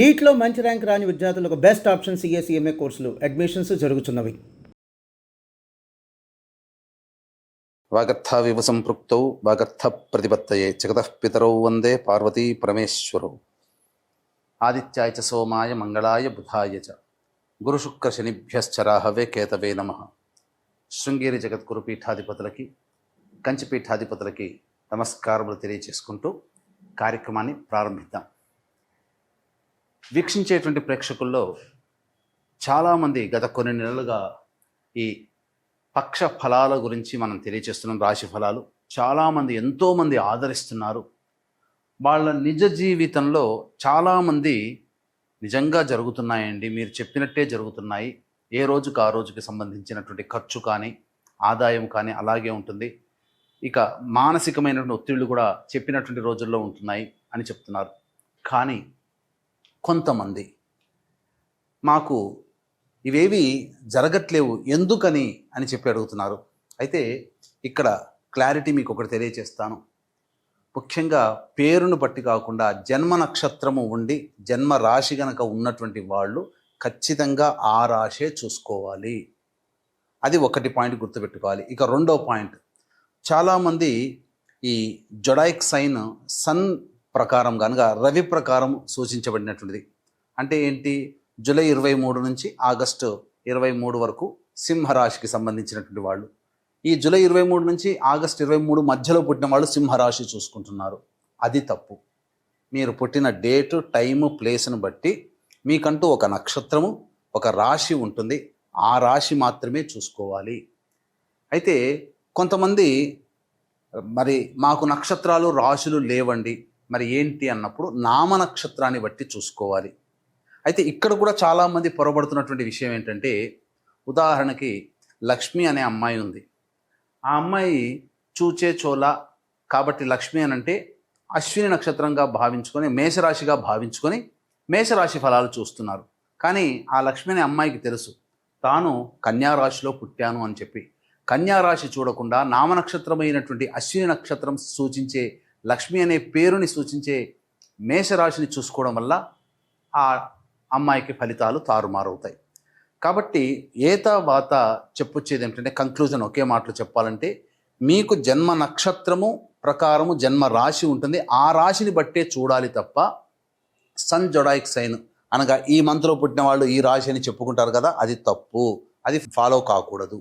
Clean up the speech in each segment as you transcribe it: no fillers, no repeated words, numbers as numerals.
నీట్లో మంచి ర్యాంక్ రాని విద్యార్థులకు బెస్ట్ ఆప్షన్ సిఎస్ఈఎంఏ కోర్సులు అడ్మిషన్స్ జరుగుతున్నవి. వాగర్థావివ సంపృక్తౌ వాగర్థ ప్రతిపత్తయే జగతః పితరౌ వందే పార్వతీ పరమేశ్వరౌ. ఆదిత్యాయ చ సోమాయ మంగళాయ బుధాయ చ గురుశుక్ర శనిభ్యశ్చరాహవే కేతవే నమః. శృంగేరి జగద్గురు పీఠాధిపతులకి కంచి పీఠాధిపతులకి నమస్కారములు తెలియజేసుకుంటూ కార్యక్రమాన్ని ప్రారంభిద్దాం. వీక్షించేటువంటి ప్రేక్షకుల్లో చాలామంది గత కొన్ని నెలలుగా ఈ పక్ష ఫలాల గురించి మనం తెలియజేస్తున్నాం. రాశి ఫలాలు చాలామంది ఎంతోమంది ఆదరిస్తున్నారు. వాళ్ళ నిజ జీవితంలో చాలామంది నిజంగా జరుగుతున్నాయండి, మీరు చెప్పినట్టే జరుగుతున్నాయి, ఏ రోజుకు ఆ రోజుకి సంబంధించినటువంటి ఖర్చు కానీ ఆదాయం కానీ అలాగే ఉంటుంది, ఇక మానసికమైనటువంటి ఒత్తిళ్లు కూడా చెప్పినటువంటి రోజుల్లో ఉంటున్నాయి అని చెప్తున్నారు. కానీ కొంతమంది మాకు ఇవేవి జరగట్లేవు ఎందుకని అని చెప్పి అడుగుతున్నారు. అయితే ఇక్కడ క్లారిటీ మీకు ఒకటి తెలియచేస్తాను. ముఖ్యంగా పేరును బట్టి కాకుండా జన్మ నక్షత్రము ఉండి జన్మ రాశి గనక ఉన్నటువంటి వాళ్ళు ఖచ్చితంగా ఆ రాశే చూసుకోవాలి. అది ఒకటి పాయింట్ గుర్తుపెట్టుకోవాలి. ఇక రెండో పాయింట్, చాలామంది ఈ జొడాయిక్ సైన్ సన్ ప్రకారం కనుక రవి ప్రకారం సూచించబడినటువంటిది. అంటే ఏంటి, జూలై 23 నుంచి ఆగస్టు 23 వరకు సింహరాశికి సంబంధించినటువంటి వాళ్ళు. ఈ జూలై 23 నుంచి ఆగస్టు 23 మధ్యలో పుట్టిన వాళ్ళు సింహరాశి చూసుకుంటున్నారు. అది తప్పు. మీరు పుట్టిన డేటు, టైము, ప్లేస్ను బట్టి మీకంటూ ఒక నక్షత్రము, ఒక రాశి ఉంటుంది. ఆ రాశి మాత్రమే చూసుకోవాలి. అయితే కొంతమంది మరి మాకు నక్షత్రాలు రాశులు లేవండి, మరి ఏంటి అన్నప్పుడు నామ నక్షత్రాన్ని బట్టి చూసుకోవాలి. అయితే ఇక్కడ కూడా చాలామంది పొరబడుతున్నటువంటి విషయం ఏంటంటే, ఉదాహరణకి లక్ష్మి అనే అమ్మాయి ఉంది. ఆ అమ్మాయి చూచే చోళ కాబట్టి లక్ష్మి అని అంటే అశ్విని నక్షత్రంగా భావించుకొని మేషరాశిగా భావించుకొని మేషరాశి ఫలాలు చూస్తున్నారు. కానీ ఆ లక్ష్మి అనే అమ్మాయికి తెలుసు తాను కన్యారాశిలో పుట్టాను అని చెప్పి. కన్యారాశి చూడకుండా నామనక్షత్రమైనటువంటి అశ్విని నక్షత్రం సూచించే లక్ష్మి అనే పేరుని సూచించే మేషరాశిని చూసుకోవడం వల్ల ఆ అమ్మాయికి ఫలితాలు తారుమారవుతాయి. కాబట్టి ఏత వాత చెప్పొచ్చేది ఏమిటంటే, కంక్లూజన్ ఒకే మాటలో చెప్పాలంటే, మీకు జన్మ నక్షత్రము ప్రకారము జన్మ రాశి ఉంటుంది. ఆ రాశిని బట్టే చూడాలి తప్ప సన్ జొడాయిక్ సైన్ అనగా ఈ మంత్లో పుట్టిన వాళ్ళు ఈ రాశి అని చెప్పుకుంటారు కదా, అది తప్పు. అది ఫాలో కాకూడదు.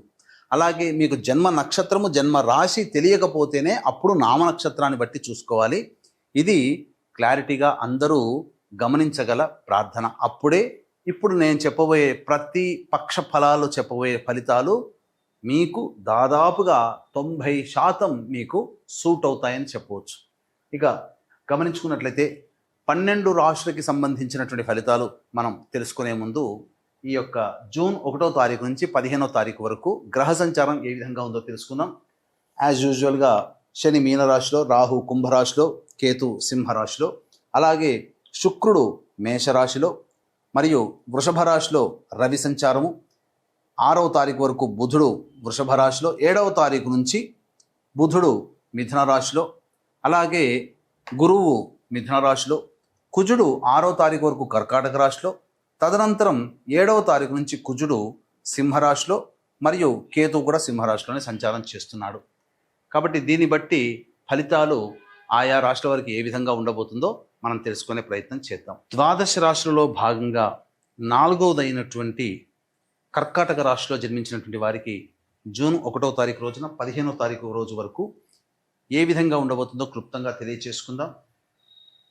అలాగే మీకు జన్మ నక్షత్రము జన్మ రాశి తెలియకపోతేనే అప్పుడు నామ నక్షత్రాన్ని బట్టి చూసుకోవాలి. ఇది క్లారిటీగా అందరూ గమనించగల ప్రార్థన. అప్పుడే ఇప్పుడు నేను చెప్పబోయే ప్రతి పక్ష ఫలాలు చెప్పబోయే ఫలితాలు మీకు దాదాపుగా 90% మీకు సూట్ అవుతాయని చెప్పవచ్చు. ఇక గమనించుకున్నట్లయితే 12 రాశులకి సంబంధించినటువంటి ఫలితాలు మనం తెలుసుకునే ముందు ఈ యొక్క జూన్ 1వ తారీఖు నుంచి 15వ తారీఖు వరకు గ్రహ సంచారం ఏ విధంగా ఉందో తెలుసుకుందాం. యాజ్ యూజువల్గా శని మీనరాశిలో, రాహు కుంభరాశిలో, కేతు సింహరాశిలో, అలాగే శుక్రుడు మేషరాశిలో మరియు వృషభ రాశిలో రవి సంచారము, 6వ తారీఖు వరకు బుధుడు వృషభ రాశిలో, 7వ తారీఖు నుంచి బుధుడు మిథున రాశిలో, అలాగే గురువు మిథున రాశిలో, కుజుడు 6వ తారీఖు వరకు కర్కాటక రాశిలో, తదనంతరం 7వ తారీఖు నుంచి కుజుడు సింహరాశిలో మరియు కేతు కూడా సింహరాశిలోనే సంచారం చేస్తున్నాడు. కాబట్టి దీన్ని బట్టి ఫలితాలు ఆయా రాశుల వారికి ఏ విధంగా ఉండబోతుందో మనం తెలుసుకునే ప్రయత్నం చేద్దాం. ద్వాదశ రాశులలో భాగంగా 4వదైనటువంటి కర్కాటక రాశిలో జన్మించినటువంటి వారికి జూన్ 1వ తారీఖు రోజున 15వ తారీఖు రోజు వరకు ఏ విధంగా ఉండబోతుందో క్లుప్తంగా తెలియచేసుకుందాం.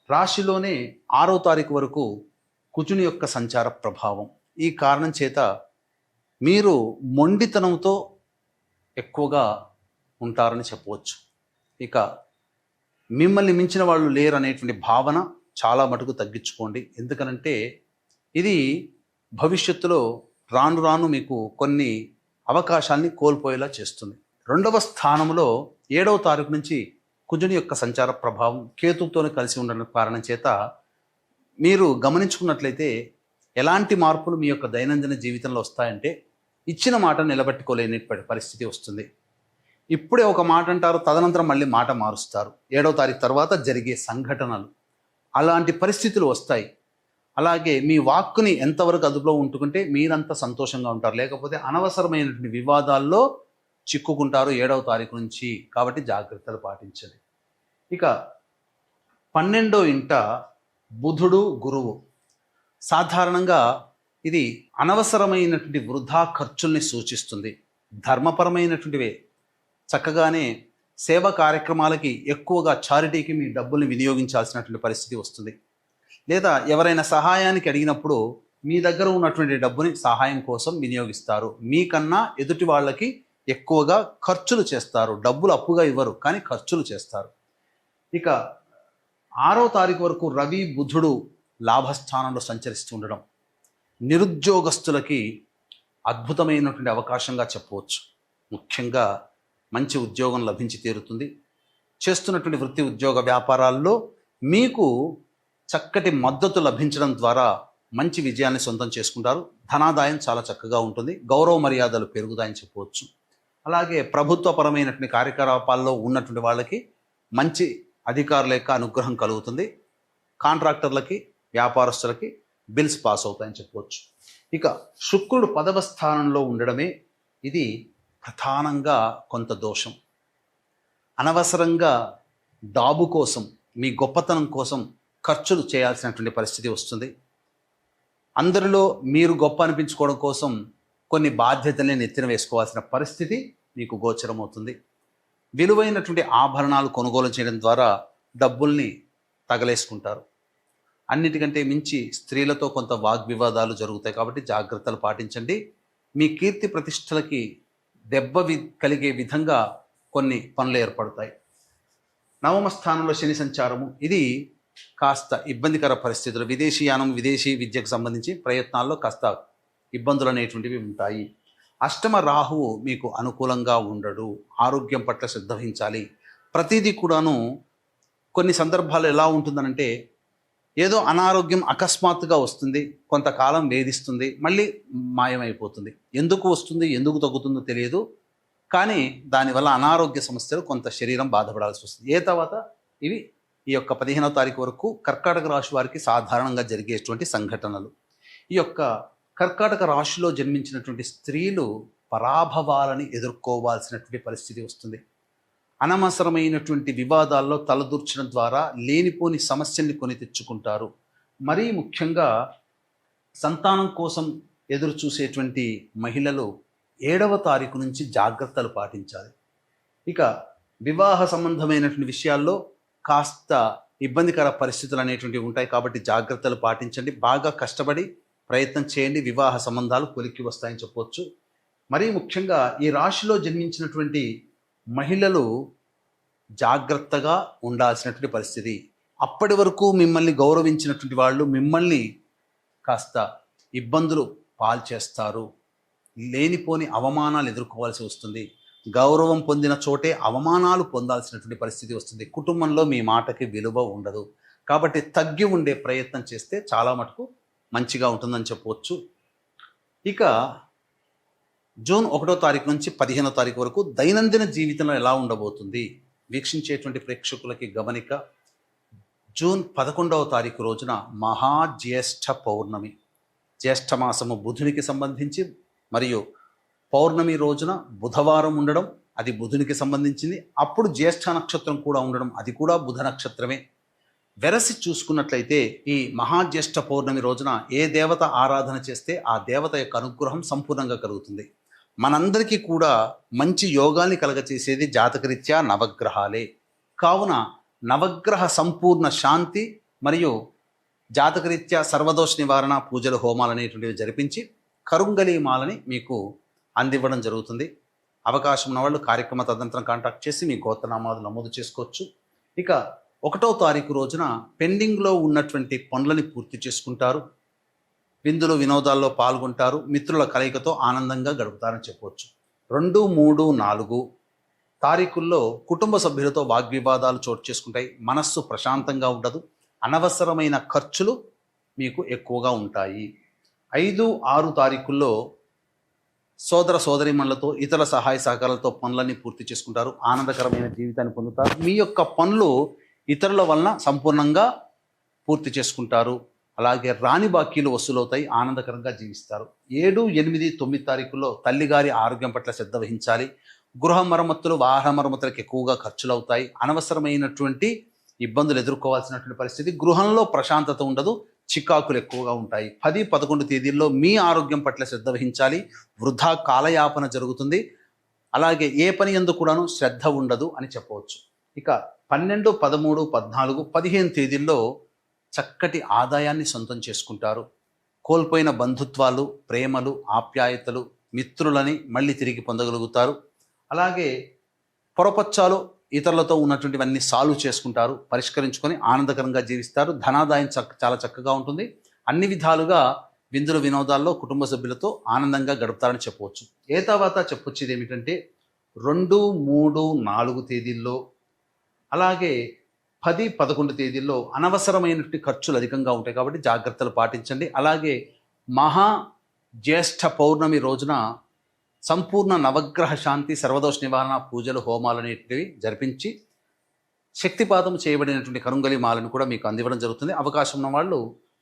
రాశిలోనే 6వ తారీఖు వరకు కుజుని యొక్క సంచార ప్రభావం. ఈ కారణం చేత మీరు మొండితనంతో ఎక్కువగా ఉంటారని చెప్పవచ్చు. ఇక మిమ్మల్ని మించిన వాళ్ళు లేరు అనేటువంటి భావన చాలా మటుకు తగ్గించుకోండి. ఎందుకనంటే ఇది భవిష్యత్తులో రాను రాను మీకు కొన్ని అవకాశాన్ని కోల్పోయేలా చేస్తుంది. 2వ స్థానంలో 7వ తారీఖు నుంచి కుజుని యొక్క సంచార ప్రభావం కేతువుతోనే కలిసి ఉండడం కారణం చేత మీరు గమనించుకున్నట్లయితే ఎలాంటి మార్పులు మీ యొక్క దైనందిన జీవితంలో వస్తాయంటే, ఇచ్చిన మాట నిలబెట్టుకోలేని పరిస్థితి వస్తుంది. ఇప్పుడే ఒక మాట అంటారు, తదనంతరం మళ్ళీ మాట మారుస్తారు. 7వ తారీఖు తర్వాత జరిగే సంఘటనలు అలాంటి పరిస్థితులు వస్తాయి. అలాగే మీ వాక్కుని ఎంతవరకు అదుపులో ఉంటుకుంటే మీరంత సంతోషంగా ఉంటారు, లేకపోతే అనవసరమైనటువంటి వివాదాల్లో చిక్కుకుంటారు 7వ తారీఖు నుంచి. కాబట్టి జాగ్రత్తలు పాటించండి. ఇక 12వ ఇంట బుధుడు గురువు. సాధారణంగా ఇది అనవసరమైనటువంటి వృధా ఖర్చుల్ని సూచిస్తుంది. ధర్మపరమైనటువంటివే చక్కగానే సేవా కార్యక్రమాలకి ఎక్కువగా చారిటీకి మీ డబ్బుల్ని వినియోగించాల్సినటువంటి పరిస్థితి వస్తుంది. లేదా ఎవరైనా సహాయానికి అడిగినప్పుడు మీ దగ్గర ఉన్నటువంటి డబ్బుని సహాయం కోసం వినియోగిస్తారు. మీకన్నా ఎదుటి వాళ్ళకి ఎక్కువగా ఖర్చులు చేస్తారు. డబ్బులు అప్పుగా ఇవ్వరు, కానీ ఖర్చులు చేస్తారు. ఇక 6వ తారీఖు వరకు రవి బుధుడు లాభస్థానంలో సంచరిస్తూ ఉండడం నిరుద్యోగస్తులకి అద్భుతమైనటువంటి అవకాశంగా చెప్పవచ్చు. ముఖ్యంగా మంచి ఉద్యోగం లభించి తీరుతుంది. చేస్తున్నటువంటి వృత్తి ఉద్యోగ వ్యాపారాల్లో మీకు చక్కటి మద్దతు లభించడం ద్వారా మంచి విజయాన్ని సొంతం చేసుకుంటారు. ధనాదాయం చాలా చక్కగా ఉంటుంది. గౌరవ మర్యాదలు పెరుగుతాయని చెప్పవచ్చు. అలాగే ప్రభుత్వపరమైనటువంటి కార్యకలాపాల్లో ఉన్నటువంటి వాళ్ళకి మంచి అధికారుల యొక్క అనుగ్రహం కలుగుతుంది. కాంట్రాక్టర్లకి, వ్యాపారస్తులకి బిల్స్ పాస్ అవుతాయని చెప్పవచ్చు. ఇక శుక్రుడు 10వ స్థానంలో ఉండడమే ఇది ప్రధానంగా కొంత దోషం. అనవసరంగా డాబు కోసం, మీ గొప్పతనం కోసం ఖర్చులు చేయాల్సినటువంటి పరిస్థితి వస్తుంది. అందరిలో మీరు గొప్ప అనిపించుకోవడం కోసం కొన్ని బాధ్యతల్ని నెత్తిన వేసుకోవాల్సిన పరిస్థితి మీకు గోచరమవుతుంది. విలువైనటువంటి ఆభరణాలు కొనుగోలు చేయడం ద్వారా డబ్బుల్ని తగలేసుకుంటారు. అన్నిటికంటే మించి స్త్రీలతో కొంత వాగ్వివాదాలు జరుగుతాయి. కాబట్టి జాగ్రత్తలు పాటించండి. మీ కీర్తి ప్రతిష్టలకి దెబ్బ కలిగే విధంగా కొన్ని పనులు ఏర్పడతాయి. 9వ స్థానంలో శని సంచారము ఇది కాస్త ఇబ్బందికర పరిస్థితులు. విదేశీయానం, విదేశీ విద్యకు సంబంధించి ప్రయత్నాల్లో కాస్త ఇబ్బందులు అనేటువంటివి ఉంటాయి. అష్టమ రాహువు మీకు అనుకూలంగా ఉండడు. ఆరోగ్యం పట్ల శ్రద్ధ వహించాలి. ప్రతిదీ కూడాను కొన్ని సందర్భాలు ఎలా ఉంటుందనంటే ఏదో అనారోగ్యం అకస్మాత్తుగా వస్తుంది, కొంతకాలం వేధిస్తుంది, మళ్ళీ మాయమైపోతుంది. ఎందుకు వస్తుంది, ఎందుకు తగ్గుతుందో తెలియదు, కానీ దానివల్ల అనారోగ్య సమస్యలు కొంత శరీరం బాధపడాల్సి వస్తుంది. తర్వాత ఇవి ఈ యొక్క 15వ తారీఖు వరకు కర్కాటక రాశి వారికి సాధారణంగా జరిగేటువంటి సంఘటనలు. ఈ యొక్క కర్కాటక రాశిలో జన్మించినటువంటి స్త్రీలు పరాభవాలని ఎదుర్కోవాల్సినటువంటి పరిస్థితి వస్తుంది. అనవసరమైనటువంటి వివాదాల్లో తలదూర్చడం ద్వారా లేనిపోని సమస్యల్ని కొని తెచ్చుకుంటారు. మరీ ముఖ్యంగా సంతానం కోసం ఎదురు చూసేటువంటి మహిళలు 7వ తారీఖు నుంచి జాగ్రత్తలు పాటించాలి. ఇక వివాహ సంబంధమైనటువంటి విషయాల్లో కాస్త ఇబ్బందికర పరిస్థితులు అనేటువంటివి ఉంటాయి. కాబట్టి జాగ్రత్తలు పాటించండి. బాగా కష్టపడి ప్రయత్నం చేయండి. వివాహ సంబంధాలు కొలిక్కి వస్తాయని చెప్పవచ్చు. మరీ ముఖ్యంగా ఈ రాశిలో జన్మించినటువంటి మహిళలు జాగ్రత్తగా ఉండాల్సినటువంటి పరిస్థితి. అప్పటి వరకు మిమ్మల్ని గౌరవించినటువంటి వాళ్ళు మిమ్మల్ని కాస్త ఇబ్బందులు పాల్చేస్తారు. లేనిపోని అవమానాలు ఎదుర్కోవాల్సి వస్తుంది. గౌరవం పొందిన చోటే అవమానాలు పొందాల్సినటువంటి పరిస్థితి వస్తుంది. కుటుంబంలో మీ మాటకి విలువ ఉండదు. కాబట్టి తగ్గి ఉండే ప్రయత్నం చేస్తే చాలా మటుకు మంచిగా ఉంటుందని చెప్పవచ్చు. ఇక జూన్ 1వ తారీఖు నుంచి 15వ తారీఖు వరకు దైనందిన జీవితంలో ఎలా ఉండబోతుంది వీక్షించేటువంటి ప్రేక్షకులకి గమనిక. జూన్ 11వ తారీఖు రోజున మహాజ్యేష్ఠ పౌర్ణమి. జ్యేష్ఠ మాసము బుధునికి సంబంధించి, మరియు పౌర్ణమి రోజున బుధవారం ఉండడం అది బుధునికి సంబంధించింది. అప్పుడు జ్యేష్ఠ నక్షత్రం కూడా ఉండడం అది కూడా బుధ నక్షత్రమే. వెరసి చూసుకున్నట్లయితే ఈ మహాజ్యేష్ఠ పౌర్ణమి రోజున ఏ దేవత ఆరాధన చేస్తే ఆ దేవత యొక్క అనుగ్రహం సంపూర్ణంగా కలుగుతుంది. మనందరికీ కూడా మంచి యోగాన్ని కలగచేసేది జాతకరీత్యా నవగ్రహాలే. కావున నవగ్రహ సంపూర్ణ శాంతి మరియు జాతకరీత్యా సర్వదోష నివారణ పూజలు, హోమాలు అనేటువంటివి జరిపించి కరుంగలి మాలని మీకు అందివ్వడం జరుగుతుంది. అవకాశం ఉన్న వాళ్ళు కార్యక్రమ తదనంతరం కాంటాక్ట్ చేసి మీ గోత్రనామాలు నమోదు చేసుకోవచ్చు. ఇక 1వ తారీఖు రోజున పెండింగ్లో ఉన్నటువంటి పనులని పూర్తి చేసుకుంటారు. విందులు వినోదాల్లో పాల్గొంటారు. మిత్రుల కలయికతో ఆనందంగా గడుపుతారని చెప్పవచ్చు. 2, 3, 4 తారీఖుల్లో కుటుంబ సభ్యులతో వాగ్వివాదాలు చోటు చేసుకుంటాయి. మనస్సు ప్రశాంతంగా ఉండదు. అనవసరమైన ఖర్చులు మీకు ఎక్కువగా ఉంటాయి. 5, 6 తారీఖుల్లో సోదర సోదరీమణులతో ఇతర సహాయ సహకారాలతో పనులన్నీ పూర్తి చేసుకుంటారు. ఆనందకరమైన జీవితాన్ని పొందుతారు. మీ యొక్క పనులు ఇతరుల వలన సంపూర్ణంగా పూర్తి చేసుకుంటారు. అలాగే రాని బాకీలు వసూలవుతాయి, ఆనందకరంగా జీవిస్తారు. 7, 8, 9 తారీఖుల్లో తల్లిగారి ఆరోగ్యం పట్ల శ్రద్ధ వహించాలి. గృహ మరమ్మతులు, వాహన మరమ్మతులకు ఎక్కువగా ఖర్చులు అవుతాయి. అనవసరమైనటువంటి ఇబ్బందులు ఎదుర్కోవాల్సినటువంటి పరిస్థితి. గృహంలో ప్రశాంతత ఉండదు, చికాకులు ఎక్కువగా ఉంటాయి. 10, 11 తేదీల్లో మీ ఆరోగ్యం పట్ల శ్రద్ధ వహించాలి. వృధా కాలయాపన జరుగుతుంది. అలాగే ఏ పని యందు కూడాను శ్రద్ధ ఉండదు అని చెప్పవచ్చు. ఇక 12, 13, 14, 15 తేదీల్లో చక్కటి ఆదాయాన్ని సొంతం చేసుకుంటారు. కోల్పోయిన బంధుత్వాలు, ప్రేమలు, ఆప్యాయతలు, మిత్రులని మళ్ళీ తిరిగి పొందగలుగుతారు. అలాగే పొరపచ్చాలు, ఇతరులతో ఉన్నటువంటివన్నీ సాల్వ్ చేసుకుంటారు, పరిష్కరించుకొని ఆనందకరంగా జీవిస్తారు. ధనాదాయం చాలా చక్కగా ఉంటుంది. అన్ని విధాలుగా విందులు వినోదాల్లో కుటుంబ సభ్యులతో ఆనందంగా గడుపుతారని చెప్పవచ్చు. ఏ తర్వాత చెప్పొచ్చేది ఏమిటంటే 2, 3, 4 తేదీల్లో, అలాగే 10, 11 తేదీల్లో అనవసరమైనటువంటి ఖర్చులు అధికంగా ఉంటాయి కాబట్టి జాగ్రత్తలు పాటించండి. అలాగే మహా జ్యేష్ఠ పౌర్ణమి రోజున సంపూర్ణ నవగ్రహ శాంతి, సర్వదోష నివారణ పూజలు, హోమాలు అనేటివి జరిపించి శక్తిపాతం చేయబడినటువంటి కరుంగలి మాలను కూడా మీకు అందివ్వడం జరుగుతుంది. అవకాశం ఉన్న వాళ్ళు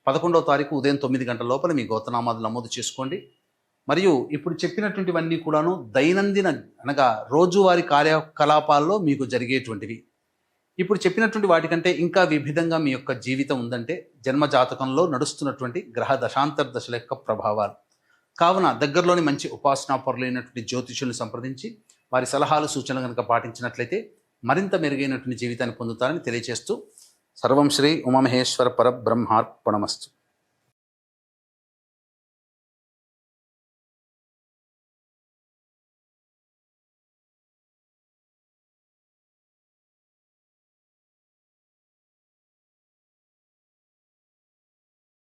11వ తారీఖు ఉదయం 9 గంటల లోపల మీ గోత్రనామాలు నమోదు చేసుకోండి. మరియు ఇప్పుడు చెప్పినటువంటివన్నీ కూడాను దైనందిన అనగా రోజువారీ కార్యకలాపాల్లో మీకు జరిగేటువంటివి. ఇప్పుడు చెప్పినటువంటి వాటికంటే ఇంకా విభిన్నంగా మీ యొక్క జీవితం ఉందంటే జన్మ జాతకంలో నడుస్తున్నటువంటి గ్రహ దశాంతర దశల యొక్క ప్రభావాలు. కావున దగ్గరలోని మంచి ఉపాసనా పరులైనటువంటి జ్యోతిషులను సంప్రదించి వారి సలహాలు, సూచనలు కనుక పాటించినట్లయితే మరింత మెరుగైనటువంటి జీవితాన్ని పొందుతారని తెలియజేస్తూ సర్వం శ్రీ ఉమామహేశ్వర పరబ్రహ్మార్పణమస్తు.